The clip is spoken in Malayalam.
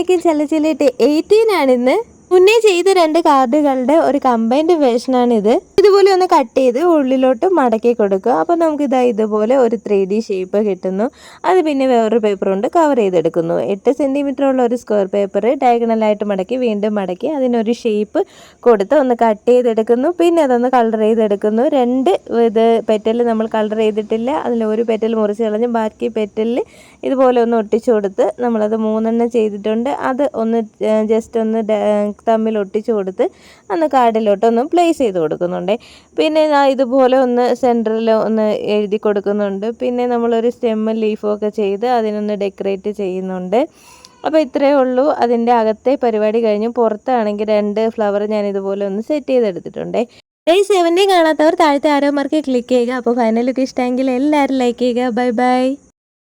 മേക്കിംഗ് ചലച്ചിലിട്ട് 18 ആണിന്ന്. മുന്നേ ചെയ്ത 2 കാർഡുകളുടെ ഒരു കമ്പൈൻഡ് വേർഷനാണിത്. ഇതുപോലെ ഒന്ന് കട്ട് ചെയ്ത് ഉള്ളിലോട്ട് മടക്കി കൊടുക്കുക. അപ്പോൾ നമുക്ക് ഇതുപോലെ ഒരു 3D ഷേപ്പ് കിട്ടുന്നു. അത് പിന്നെ വേറൊരു പേപ്പർ കൊണ്ട് കവർ ചെയ്തെടുക്കുന്നു. 8 സെൻറ്റിമീറ്റർ ഉള്ള ഒരു സ്ക്വയർ പേപ്പർ ഡയഗണലായിട്ട് മടക്കി വീണ്ടും മടക്കി അതിനൊരു ഷേപ്പ് കൊടുത്ത് ഒന്ന് കട്ട് ചെയ്തെടുക്കുന്നു. പിന്നെ അതൊന്ന് കളർ ചെയ്തെടുക്കുന്നു. 2 പെറ്റൽ നമ്മൾ കളർ ചെയ്തിട്ടില്ല, അതിൽ ഒരു പെറ്റൽ മുറിച്ച് കളഞ്ഞ് ബാക്കി പെറ്റലിൽ ഇതുപോലെ ഒന്ന് ഒട്ടിച്ചു കൊടുത്ത് നമ്മളത് 3 ചെയ്തിട്ടുണ്ട്. അത് ഒന്ന് ജസ്റ്റ് ഒന്ന് തമ്മിൽ ഒട്ടിച്ചു കൊടുത്ത് ഒന്ന് കാർഡിലോട്ടൊന്ന് പ്ലേസ് ചെയ്ത് കൊടുക്കുന്നുണ്ട്. പിന്നെ ഇതുപോലെ ഒന്ന് സെൻറ്ററിൽ ഒന്ന് എഴുതി കൊടുക്കുന്നുണ്ട്. പിന്നെ നമ്മളൊരു സ്റ്റെമ്മും ലീഫും ഒക്കെ ചെയ്ത് അതിനൊന്ന് ഡെക്കറേറ്റ് ചെയ്യുന്നുണ്ട്. അപ്പോൾ ഇത്രയേ ഉള്ളൂ അതിൻ്റെ അകത്തെ പരിപാടി കഴിഞ്ഞു. പുറത്താണെങ്കിൽ 2 ഫ്ലവർ ഞാൻ ഇതുപോലെ ഒന്ന് സെറ്റ് ചെയ്തെടുത്തിട്ടുണ്ട്. 17 കാണാത്തവർ താഴത്തെ ആരോ മാർക്ക് ക്ലിക്ക് ചെയ്യുക. അപ്പോൾ ഫൈനൽ ലുക്ക് ഇഷ്ടമെങ്കിൽ എല്ലാവരും ലൈക്ക് ചെയ്യുക. Bye bye.